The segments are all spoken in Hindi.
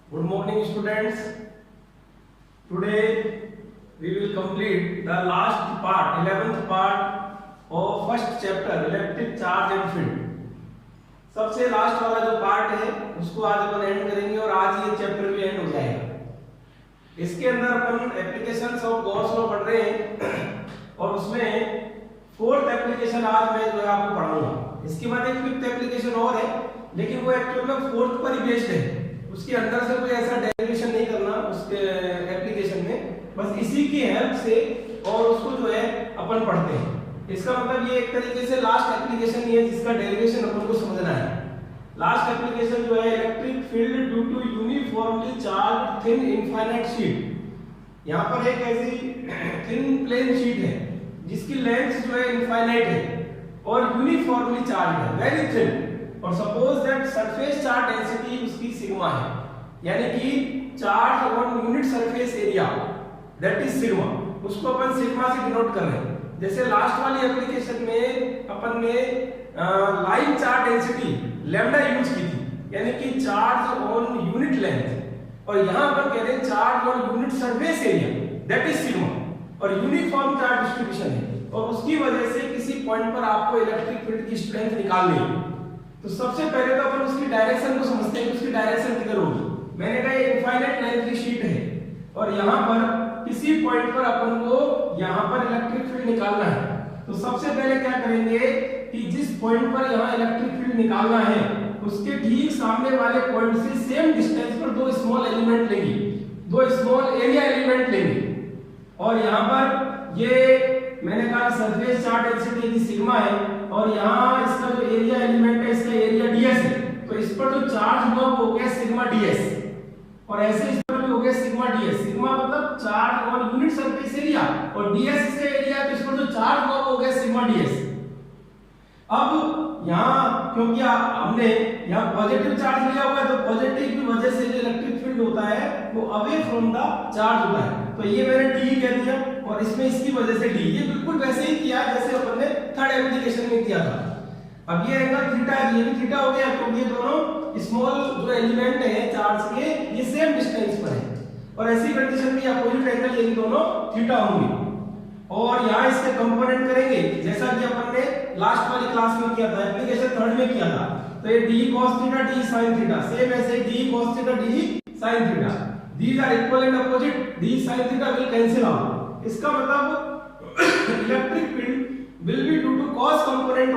Good morning, students. Today we will complete the last part, 11th part of first chapter, electric charge and field. सबसे लास्ट वाला जो पार्ट है उसको आज अपन एंड करेंगे और आज ये चैप्टर भी एंड हो जाएगा। इसके अंदर अपन एप्लीकेशंस ऑफ गॉस लॉ पढ़ रहे हैं और उसमें फोर्थ एप्लीकेशन आज मैं जो है आपको पढ़ाऊंगा। इसके बाद एक फिफ्थ एप्लीकेशन और है, लेकिन वो एक्चुअल में फोर्थ पर ही बेस्ड है। उसके अंदर से कोई ऐसा डेरिवेशन नहीं करना उसके एप्लीकेशन में, बस इसी की हेल्प से और उसको जो है अपन पढ़ते हैं। इसका मतलब ये एक तरीके से लास्ट एप्लीकेशन ही है जिसका डेरिवेशन अपन को समझना है। लास्ट एप्लीकेशन जो है electric field due to uniformly charge thin infinite sheet. यहाँ पर एक ऐसी थिन प्लेन शीट है जिसकी लेंथ जो है इनफाइनाइट है और यूनिफॉर्मली चार्ज है, वेरी थिन। और suppose that surface charge density उसकी सिग्मा है, यानी कि charge on unit surface area that is sigma, उसको अपन सिग्मा से डिनोट कर रहे हैं। जैसे लास्ट वाली एप्लीकेशन में अपन ने line charge density lambda use की थी, यानी कि चार्ज ऑन यूनिट लेंथ, और यहां पर कह रहे हैं charge on unit surface area that is sigma, और यूनिफॉर्म चार्ज डिस्ट्रीब्यूशन है और उसकी वजह से किसी पॉइंट पर आपको इलेक्ट्रिक फील्ड की स्ट्रेंथ निकालनी है। तो सबसे पहले तो अपन उसकी डायरेक्शन को समझते हैं कि उसकी डायरेक्शन किधर होगी। मैंने कहा ये इनफाइनाइट लेंथ की शीट है और यहाँ पर किसी पॉइंट पर अपन को यहाँ पर इलेक्ट्रिक फील्ड निकालना है। तो सबसे पहले क्या करेंगे कि जिस पॉइंट पर यहाँ इलेक्ट्रिक फील्ड निकालना है उसके ठीक सामने वाले पॉइंट से सेम डिस्टेंस पर दो स्मॉल एलिमेंट लेंगे, दो स्मॉल एरिया एलिमेंट लेंगे, और यहाँ पर ये मैंने कहा सरफेस चार्ज डेंसिटी की सिग्मा है और यहाँ इसका जो एरिया एलिमेंट है इसका एरिया ds है, तो इस पर जो चार्ज हुआ वो हो गया सिग्मा ds, और ऐसे इस पर भी हो गया सिग्मा ds। सिग्मा मतलब charge on unit surface area और ds इसका एरिया है, तो इस पर जो चार्ज हुआ वो हो गया सिग्मा ds। अब यहाँ क्योंकि हमने यहाँ पॉजिटिव चार्ज लिया हुआ है तो पॉजिटिव की वजह से जो इलेक्ट्रिक फील्ड होता है वो अवे फ्रॉम द चार्ज होता है, तो ये मैंने d कह दिया और इसमें इसकी वजह से d। ये बिल्कुल वैसे ही किया जैसे अपन ने थर्ड एप्लीकेशन में किया था। अब ये एंगल थीटा है, ये भी थीटा हो गया, तो ये दोनों स्मॉल जो एलिमेंट है चार्ज के ये सेम डिस्टेंस पर है, और ऐसी कंडीशन में अपोजिट एंगल ये दोनों थीटा होंगे। और यहाँ इसके कंपोनेंट करेंगे जैसा कि अपन ने लास्ट वाली क्लास में किया था, एप्लीकेशन थर्ड में किया था। तो ये d cos theta d sin theta, same ऐसे d cos theta d sin theta, these are equal and opposite, d sin theta will cancel out। इसका मतलब electric field will be due to cos component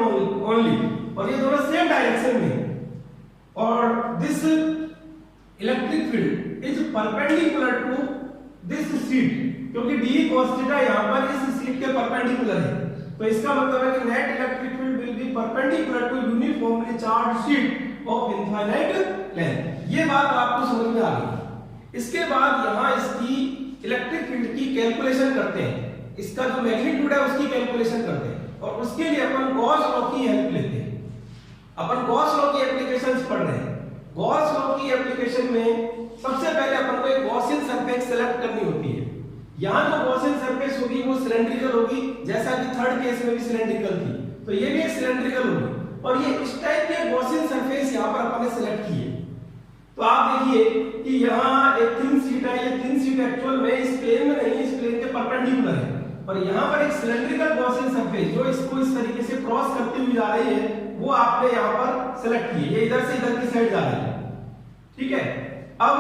only, और ये दोनों सेम डायरेक्शन में, और this electric field is perpendicular to this sheet, क्योंकि d cos theta यहाँ पर इस शीट के परपेंडिकुलर है। तो इसका मतलब है कि net electric field will be perpendicular to uniformly charge sheet of infinite length. ये बात आपको समझ में आ गई। इसके बाद यहाँ इसकी इलेक्ट्रिक फील्ड की कैलकुलेशन करते हैं, इसका जो मैग्नीट्यूड है उसकी कैलकुलेशन करते हैं, और उसके लिए अपन गॉस लॉ की हेल्प लेते हैं। अपन गॉस लॉ की एप्लीकेशंस पढ़ रहे हैं। गॉस लॉ की एप्लीकेशन में सबसे पहले अपन को एक गॉसियन सरफेस सेलेक्ट करनी होती है। यहाँ जो गॉसियन सरफेस होगी वो सिलेंड्रिकल होगी, जैसा कि थर्ड केस में भी सिलेंड्रिकल थी, तो ये भी एक सिलेंड्रिकल होगी, और ये इस टाइप के गॉसियन सरफेस यहाँ पर अपन ने सेलेक्ट की है। तो आप देखिए कि यहाँ एक थिन शीट है, ये थिन शीट एक्चुअल में इस प्लेन में नहीं, इस प्लेन के परपेंडिकुलर है, और यहाँ पर एक सिलेंड्रिकल गॉसियन सरफेस जो इसको इस तरीके से क्रॉस करती हुई जा रही है वो आपने यहाँ पर सेलेक्ट की है, ये इधर से इधर की साइड जा रही है, ठीक है। अब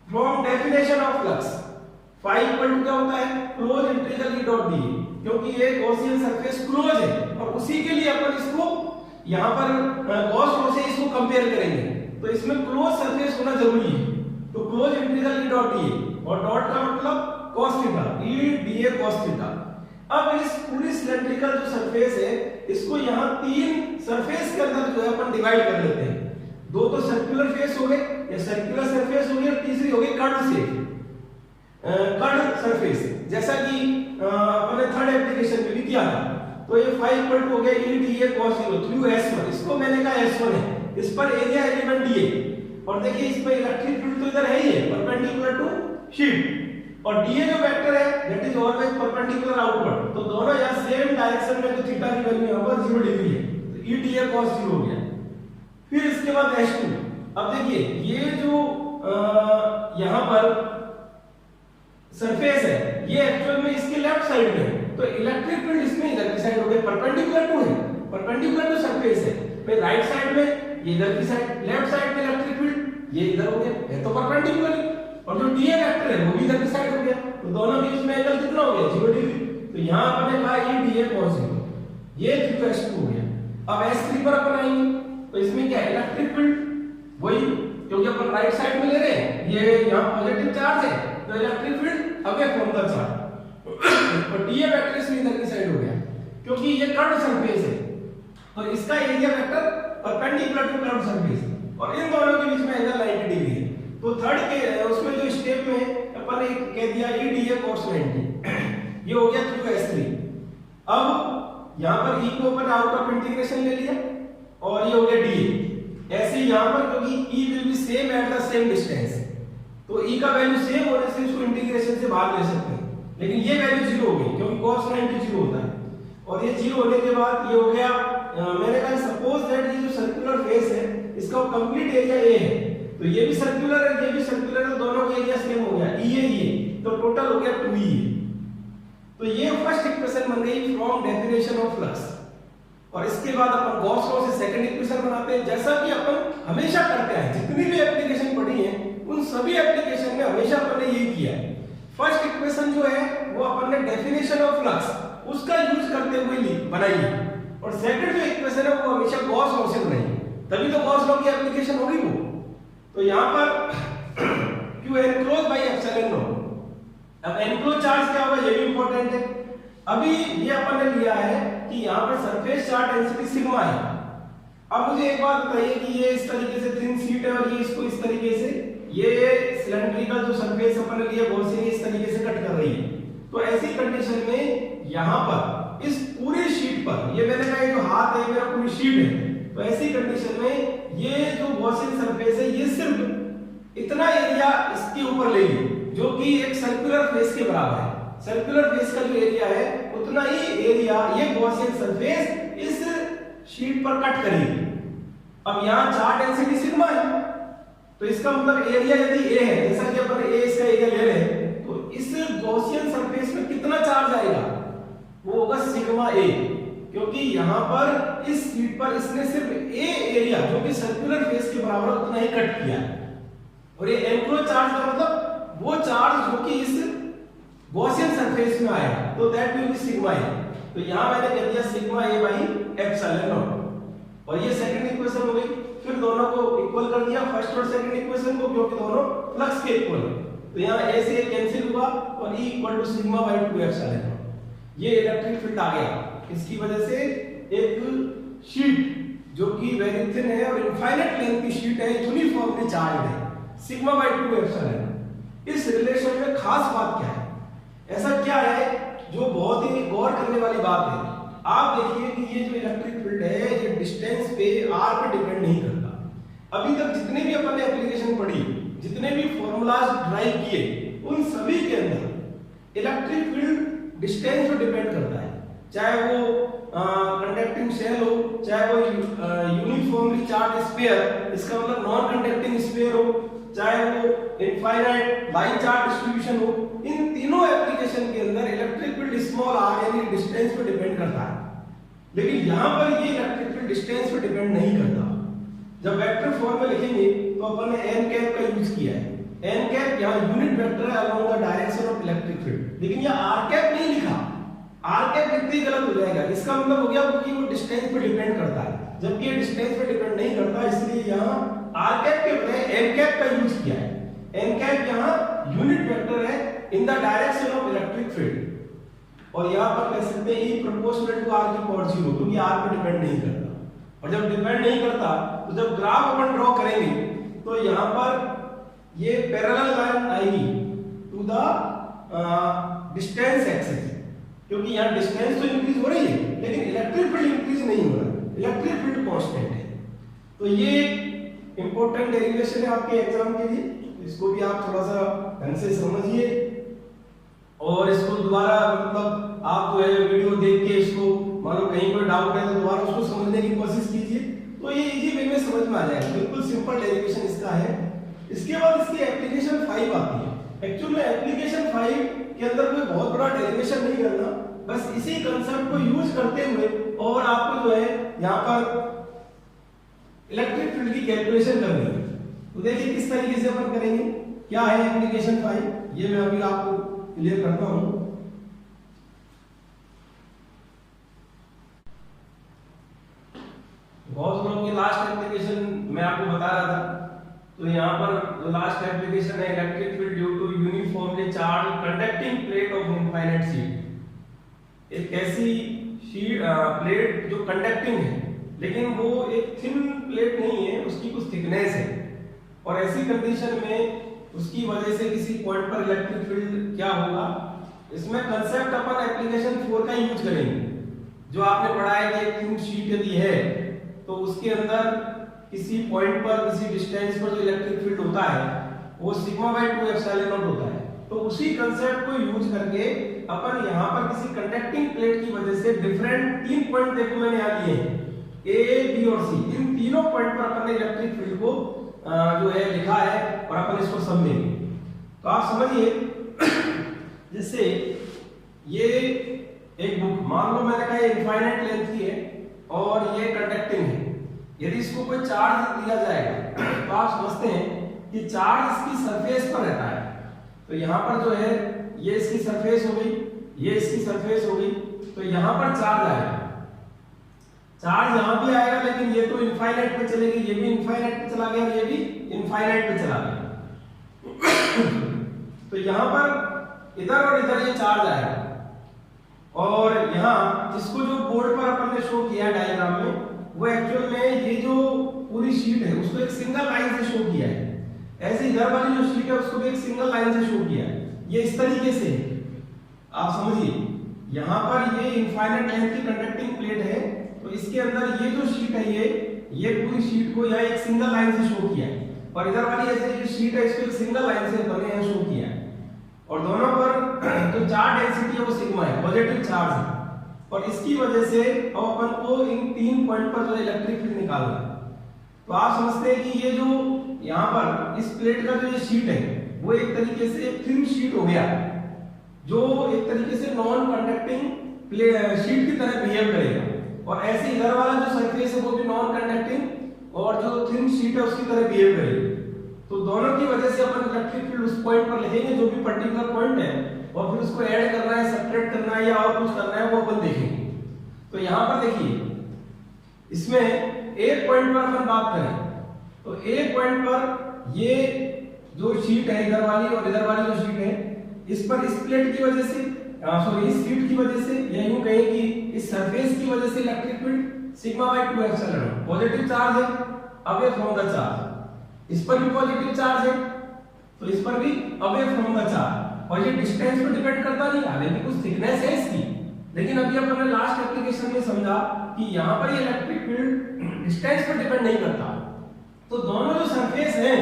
from definition of flux phi equal to क्या होता है, close integral E dot d, क्योंकि ये गॉसियन सरफेस क्लोज है और उसी के लिए अपन इसको यहाँ पर गॉस लॉ से इसको कंपेयर करेंगे, तो इसमें क्लोज सरफेस होना जरूरी है। तो close integral E dot d, और डॉट का मतलब cos theta, E dA cos theta. अब इस पूरी सिलेंड्रिकल जो सरफेस है इसको यहाँ तीन सरफेस के अंदर जो है अपन डिवाइड कर लेते हैं। दो तो सर्कुलर फेस हो गए या सर्कुलर सरफेस हो गई, और तीसरी हो गई कर्व से कर्व सरफेस, जैसा कि अपने थर्ड एप्लीकेशन में भी किया था। तो ये phi इक्वल टू हो गया E dA cos 0 through S1, इसको मैंने कहा S1 है, इस पर एरिया एलिमेंट dA, और देखिए इस पर इलेक्ट्रिक फील्ड तो इधर है ही है परपेंडिकुलर टू शीट, और dA जो वेक्टर है that is always perpendicular outward, तो दोनों यहाँ सेम डायरेक्शन में, तो थीटा की वैल्यू यहाँ पर 0 डिग्री है, तो E dA cos 0 हो गया। फिर इसके बाद S2, अब देखिए ये जो यहाँ पर सरफेस है, ये एक्चुअल में इसके लेफ्ट साइड में है, तो इलेक्ट्रिक फील्ड इसमें इधर की साइड हो गया, परपेंडिकुलर टू है, परपेंडिकुलर टू सरफेस है। फिर राइट साइड में ये इधर की साइड, लेफ्ट साइड में इलेक्ट्रिक फील्ड ये इधर हो गया, है तो परपेंडिकुलर, और जो डीए वेक्टर है वो भी इधर की साइड हो गया, तो दोनों के बीच में एंगल कितना हो गया 0 डिग्री। तो यहाँ अपन ने कहा ये डीए cos 0, ये s2 हो गया। अब s3 पर अपन आएंगे, तो इसमें क्या है इलेक्ट्रिक फील्ड वही, क्योंकि अपन राइट साइड में ले रहे हैं, ये यहाँ पॉजिटिव चार्ज है, तो electric field away from the charge, और डीए वेक्टर इसमें इधर की साइड हो गया, क्योंकि ये कर्व्ड सरफेस है, तो इसका area vector perpendicular to curved surface, और इन दोनों के बीच में एंगल 90 डिग्री है। तो थर्ड के उसमें जो स्टेप में अपन ने कह दिया ई डीए cos 90, ये हो गया थ्रू s3। अब यहाँ पर e को अपन आउट ऑफ इंटीग्रेशन ले लिया, और ये हो गया डीए। ऐसे ही यहाँ पर क्योंकि e will be same at the same distance, तो e का वैल्यू सेम होने से इसको इंटीग्रेशन से बाहर ले सकते हैं, लेकिन ये वैल्यू 0 हो गई क्योंकि cos 90 0 होता है, और ये 0 होने के बाद ये हो गया मैंने कहा सपोज दैट ये जो सर्कुलर फेस है इसका कंप्लीट एरिया a है, तो ये भी सर्कुलर है, ये भी सर्कुलर है, दोनों का एरिया सेम हो गया e, तो टोटल हो गया 2e। तो ये फर्स्ट इक्वेशन बन गई फ्रॉम डेफिनेशन ऑफ फ्लक्स, और इसके बाद अपन गॉस लॉ से सेकंड इक्वेशन बनाते हैं, जैसा कि अपन हमेशा करते हैं, जितनी भी एप्लीकेशन पढ़ी है उन सभी एप्लीकेशन में हमेशा अपन ने यही किया है। फर्स्ट इक्वेशन जो है वो अपन ने डेफिनेशन ऑफ फ्लक्स उसका यूज करते हुए बनाई है, और सेकंड जो इक्वेशन है वो हमेशा गॉस लॉ से बनाई है, तभी तो गॉस लॉ की एप्लीकेशन होगी वो। तो यहाँ पर q enclose by epsilon not. अब एनक्लोज चार्ज क्या होगा ये भी इंपॉर्टेंट है। अभी ये अपन ने लिया है कि यहाँ पर सरफेस चार्ज डेंसिटी सिग्मा है। अब मुझे एक बात बताइए कि ये इस तरीके से थिन शीट है, और ये इसको इस तरीके से, ये सिलेंड्रिकल जो सरफेस अपन ने लिया गॉसियन इस तरीके से कट कर रही है, तो ऐसी कंडीशन में यहाँ पर इस पूरी शीट पर, ये मैंने कहा जो हाथ है मेरा पूरी शीट है, तो ऐसी कंडीशन में ये जो गॉसियन सरफेस है ये सिर्फ इतना एरिया इसके ऊपर लेगी जो कि एक सर्कुलर फेस के बराबर है। सर्कुलर फेस का जो एरिया है उतना ही एरिया ये गॉसियन सरफेस इस शीट पर कट करेगी। अब यहाँ चार्ज डेंसिटी सिग्मा है, तो इसका मतलब एरिया यदि a है, जैसा कि अपन a इसका एरिया ले रहे हैं, तो इस गॉसियन सरफेस में कितना चार्ज आएगा वो होगा सिग्मा a, क्योंकि यहाँ पर इस शीट पर इसने सिर्फ a एरिया जो कि सर्कुलर फेस के बराबर उतना ही कट किया, और ये एनक्लोज चार्ज का मतलब वो चार्ज जो कि इस गॉसियन सरफेस में आएगा, तो that will be sigma a। तो यहाँ मैंने कह दिया sigma a by epsilon not, और ये सेकंड इक्वेशन हो गई। फिर दोनों को इक्वल कर दिया, फर्स्ट और सेकंड इक्वेशन को, क्योंकि दोनों फ्लक्स के इक्वल है, तो यहाँ a से a कैंसिल हुआ और e equal to sigma by 2 epsilon naught. ये इलेक्ट्रिक फील्ड आ गया। इसकी वजह से एक शीट जो कि वेरी थिन है और इनफाइनाइट लेंथ की शीट है, यूनिफॉर्मली चार्ज्ड है, सिग्मा बाय 2 एप्सिलॉन नॉट। इस रिलेशन में खास बात क्या है, ऐसा क्या है जो बहुत ही गौर करने वाली बात है। आप देखिए कि ये जो इलेक्ट्रिक फील्ड है ये डिस्टेंस पे r पे डिपेंड नहीं करता। अभी तक जितने भी अपन ने एप्लीकेशन पढ़ी, जितने भी फॉर्मूलाज ड्राइव किए, उन सभी के अंदर इलेक्ट्रिक फील्ड डिस्टेंस पे डिपेंड करता है, चाहे वो कंडक्टिंग सेल हो, चाहे वो यूनिफॉर्मली चार्ज स्फीयर, इसका मतलब नॉन कंडक्टिंग स्फीयर हो, चाहे वो इनफाइनाइट लाइन चार्ज डिस्ट्रीब्यूशन हो। इन तीनों एप्लीकेशन के अंदर इलेक्ट्रिक फील्ड स्मॉल r यानी डिस्टेंस पे डिपेंड करता है, लेकिन यहाँ पर ये इलेक्ट्रिक फील्ड डिस्टेंस पे डिपेंड नहीं करता। जब वेक्टर फॉर्म में लिखेंगे तो अपन ने n कैप का यूज किया है। n कैप यहाँ यूनिट वेक्टर है along the direction of electric field, लेकिन यहाँ r कैप नहीं लिखा। r कैप लिखते ही गलत हो जाएगा। इसका मतलब हो गया कि वो डिस्टेंस पे डिपेंड करता है, जबकि ये डिस्टेंस पे डिपेंड नहीं करता, इसलिए यहाँ r कैप के बजाय n कैप का यूज किया है। n कैप यहाँ यूनिट वेक्टर है in the direction of electric field, और यहाँ पर कह सकते हैं E प्रोपोर्शनल टू r की पावर 0, क्योंकि r पे डिपेंड नहीं करता। और जब डिपेंड नहीं करता तो जब ग्राफ अपन ड्रॉ करेंगे तो यहाँ पर ये पैरेलल लाइन आएगी टू द डिस्टेंस एक्सिस, क्योंकि यहाँ डिस्टेंस तो इंक्रीज हो रही है लेकिन इलेक्ट्रिक फील्ड इंक्रीज नहीं हो रहा, इलेक्ट्रिक फील्ड कांस्टेंट है। तो ये इंपॉर्टेंट डेरिवेशन है आपके एग्जाम के लिए, इसको भी आप थोड़ा सा ढंग से समझिए, और इसको दोबारा मतलब आप जो है वीडियो देख के इसको मान लो कहीं कोई डाउट है तो दोबारा उसको समझने की कोशिश कीजिए, तो ये इजी वे में समझ में आ जाएगा। बिल्कुल सिंपल डेरिवेशन इसका है। इसके बाद इसकी एप्लीकेशन 5 आती है। एक्चुअल में एप्लीकेशन 5 के अंदर कोई बहुत बड़ा डेरिवेशन नहीं करना, बस इसी कंसेप्ट को यूज करते हुए और आपको जो है यहाँ पर इलेक्ट्रिक फील्ड की कैलकुलेशन करनी है। तो देखिए किस तरीके से अपन करेंगे, क्या है एप्लीकेशन 5, ये मैं अभी आपको क्लियर करता हूं। गॉस लॉ की लास्ट एप्लीकेशन मैं आपको बता रहा था। तो यहाँ पर जो लास्ट एप्लीकेशन है, electric field due to uniformly charge conducting plate of infinite sheet. एक ऐसी शीट प्लेट जो कंडक्टिंग है लेकिन वो एक थिन प्लेट नहीं है, उसकी कुछ थिकनेस है, और ऐसी कंडीशन में उसकी वजह से किसी पॉइंट पर इलेक्ट्रिक फील्ड क्या होगा। इसमें कंसेप्ट अपन एप्लीकेशन 4 का यूज करेंगे। जो आपने पढ़ा है कि एक थिन शीट यदि है तो उसके अंदर किसी पॉइंट पर किसी डिस्टेंस पर जो इलेक्ट्रिक फील्ड होता है वो सिग्मा बाय 2 एप्सिलॉन नॉट होता है। तो उसी कंसेप्ट को यूज करके अपन यहाँ पर किसी कंडक्टिंग प्लेट की वजह से डिफरेंट 3 पॉइंट देखो मैंने यहाँ लिए हैं, ए बी और सी। इन तीनों पॉइंट पर अपन ने इलेक्ट्रिक फील्ड को जो है लिखा है और अपन इसको समझेंगे। तो आप समझिए, जैसे ये एक बुक मान लो मैंने कहा इनफाइनाइट लेंथ की है और ये कंडक्टिंग है। यदि इसको कोई चार्ज दिया जाएगा तो आप समझते हैं कि चार्ज इसकी सरफेस पर रहता है। तो यहाँ पर जो है ये इसकी सरफेस हो गई, ये इसकी सरफेस हो गई, तो यहाँ पर चार्ज आएगा। चार्ज यहाँ भी आएगा लेकिन ये तो इनफाइनाइट पे चलेगी, ये भी इनफाइनाइट पे चला गया, ये भी इनफाइनाइट पे चला गया। तो यहाँ पर इधर और इधर ये चार्ज आएगा, और यहाँ इसको जो बोर्ड पर अपन ने शो किया डायग्राम में, वो एक्चुअल में ये जो पूरी शीट है उसको एक सिंगल लाइन से शो किया है। ऐसे इधर वाली जो शीट है उसको भी एक सिंगल लाइन से शो किया है। ये इस तरीके से आप समझिए, यहाँ पर ये इनफाइनाइट लेंथ की कंडक्टिंग प्लेट है, तो इसके अंदर ये जो शीट है ये पूरी शीट को यहाँ एक सिंगल लाइन से शो किया है, और इधर वाली ऐसे जो शीट है इसको एक सिंगल लाइन से बने यहाँ शो किया है। और दोनों पर जो चार्ज डेंसिटी है वो सिग्मा है, पॉजिटिव चार्ज है, और इसकी वजह से अब अपन को इन 3 पॉइंट पर जो इलेक्ट्रिक फील्ड निकालना है। तो आप समझते हैं कि ये जो यहाँ पर इस प्लेट का जो ये शीट है वो एक तरीके से थिन शीट हो गया, जो एक तरीके से नॉन कंडक्टिंग शीट की तरह बिहेव करेगा। और ऐसे इधर वाला जो सरफेस है वो भी नॉन कंडक्टिंग और जो थिन शीट है उसकी तरह बिहेव करेगी। तो दोनों की वजह से अपन इलेक्ट्रिक फील्ड उस पॉइंट पर लिखेंगे जो भी पर्टिकुलर पॉइंट है, और फिर उसको ऐड करना है, सब्ट्रैक्ट करना है या और कुछ करना है वो अपन देखेंगे। तो यहाँ पर देखिए, इसमें एक पॉइंट पर अपन बात करें तो एक पॉइंट पर ये जो शीट है इधर वाली और इधर वाली जो शीट है, इस पर इस प्लेट की वजह से सॉरी इस शीट की वजह से, या यूं कहें कि इस सरफेस की वजह से electric field sigma by 2 epsilon not, positive charge है अवे फ्रॉम द चार्ज। इस पर भी पॉजिटिव चार्ज है तो इस पर भी अवे फ्रॉम द चार्ज, और ये डिस्टेंस पर डिपेंड करता नहीं, हालांकि कुछ थिकनेस है इसकी, लेकिन अभी अपन ने लास्ट एप्लीकेशन में समझा कि यहाँ पर ये इलेक्ट्रिक फील्ड डिस्टेंस पर डिपेंड नहीं करता। तो दोनों जो सरफेस हैं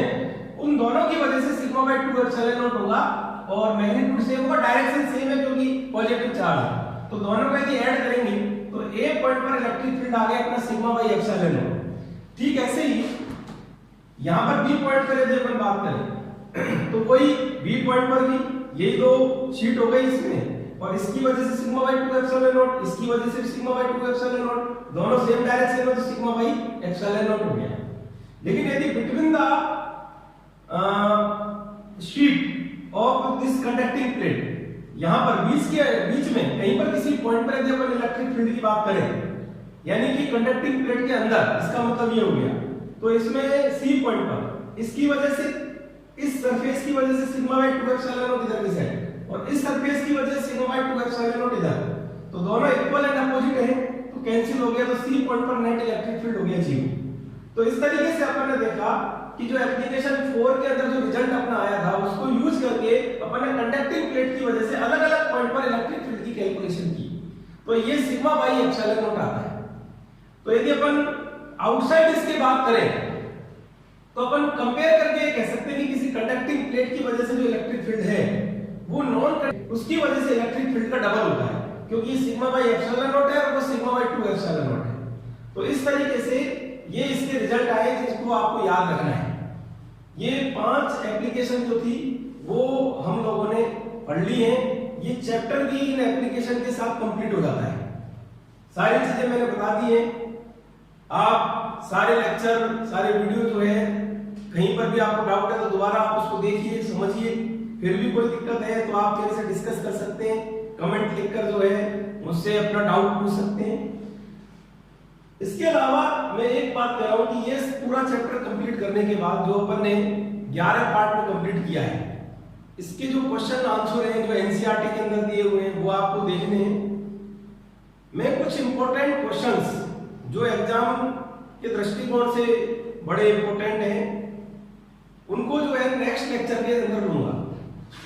उन दोनों की वजह से सिग्मा बाय 2 एप्सिलॉन नॉट होगा, और मैग्नीट्यूड सेम होगा, डायरेक्शन सेम है क्योंकि पॉजिटिव चार्ज है। तो दोनों को यदि ऐड करेंगे तो ए पॉइंट पर इलेक्ट्रिक फील्ड आ गया अपना सिग्मा बाय एप्सिलॉन नॉट। ठीक ऐसे ही यहाँ पर बी पॉइंट पर यदि अपन बात करें तो वही बी पॉइंट पर भी यही दो शीट हो गई इसमें, और इसकी वजह से सिग्मा बाय 2 एप्सिलॉन नॉट, इसकी वजह से सिग्मा बाय 2 एप्सिलॉन नॉट, दोनों सेम डायरेक्शन में तो सिग्मा बाय एप्सिलॉन नॉट हो गया। लेकिन यदि between the sheet of this conducting plate, यहां पर बीच में कहीं पर किसी पॉइंट पर यदि अपन इलेक्ट्रिक फील्ड की बात करें, यानी कि कंडक्टिंग प्लेट के अंदर, इसका मतलब ये हो गया, तो इसमें सी पॉइंट पर इसकी वजह से, इस सरफेस की वजह से सिग्मा बाय 2 एप्सिलॉन नॉट इधर की साइड, और इस सरफेस की वजह से सिग्मा बाय 2 एप्सिलॉन नॉट इधर, तो दोनों इक्वल एंड अपोजिट है, तो कैंसिल हो गया, तो सी पॉइंट पर नेट इलेक्ट्रिक फील्ड हो गया 0। तो इस तरीके से अपन ने देखा कि जो एप्लीकेशन 4 के अंदर जो रिजल्ट अपना आया था उसको यूज करके अपन ने कंडक्टिंग प्लेट की वजह से अलग-अलग पॉइंट पर इलेक्ट्रिक फील्ड की कैलकुलेशन की। तो ये सिग्मा बाय एप्सिलॉन नॉट आता है। तो यदि अपन आउटसाइड इसके बात करें तो अपन कंपेयर करके कह सकते हैं कि किसी कंडक्टिंग प्लेट की वजह से जो इलेक्ट्रिक फील्ड है वो नॉन, उसकी वजह से इलेक्ट्रिक फील्ड का डबल होता है, क्योंकि सिग्मा बाय एप्सिलॉन नॉट है और वो सिग्मा बाय 2 एप्सिलॉन नॉट है। तो इस तरीके से ये इसके रिजल्ट आए जिसको आपको याद रखना है। ये 5 एप्लीकेशन जो थी वो हम लोगों ने पढ़ ली है। ये चैप्टर भी इन एप्लीकेशन के साथ कंप्लीट हो जाता है। सारी चीजें मैंने बता दी है। आप सारे लेक्चर, सारे वीडियो जो है, कहीं पर भी आपको डाउट है तो दोबारा आप उसको देखिए, समझिए। फिर भी कोई दिक्कत है तो आप मेरे से डिस्कस कर सकते हैं, कमेंट लिखकर जो है मुझसे अपना डाउट पूछ सकते हैं। इसके अलावा मैं एक बात कह रहा हूं कि ये पूरा चैप्टर कंप्लीट करने के बाद जो अपन ने 11 पार्ट में कंप्लीट किया है, इसके जो क्वेश्चन आंसर हैं जो एनसीईआरटी के अंदर दिए हुए हैं वो आपको देखने हैं। मैं कुछ इंपॉर्टेंट क्वेश्चंस जो एग्जाम के दृष्टिकोण से बड़े इंपॉर्टेंट हैं उनको जो है नेक्स्ट लेक्चर के अंदर लूंगा।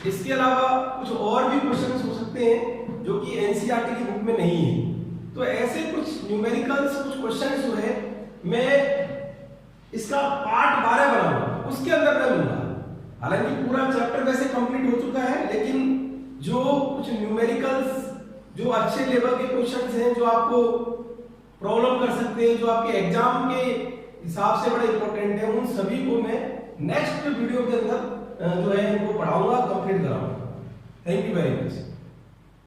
इसके अलावा कुछ और भी क्वेश्चंस हो सकते हैं जो कि एनसीईआरटी की बुक में नहीं है। तो ऐसे कुछ न्यूमेरिकल्स, कुछ क्वेश्चंस जो है मैं इसका पार्ट 12 बनाऊंगा, उसके अंदर मैं लूंगा। हालांकि पूरा चैप्टर वैसे कंप्लीट हो चुका है, लेकिन जो कुछ न्यूमेरिकल्स जो अच्छे लेवल के क्वेश्चंस हैं जो आपको प्रॉब्लम कर सकते हैं, जो आपके एग्जाम के हिसाब से बड़े इंपॉर्टेंट है, उन सभी को मैं नेक्स्ट वीडियो के अंदर जो है इनको पढ़ाऊंगा, कंप्लीट कराऊंगा। Thank you very much.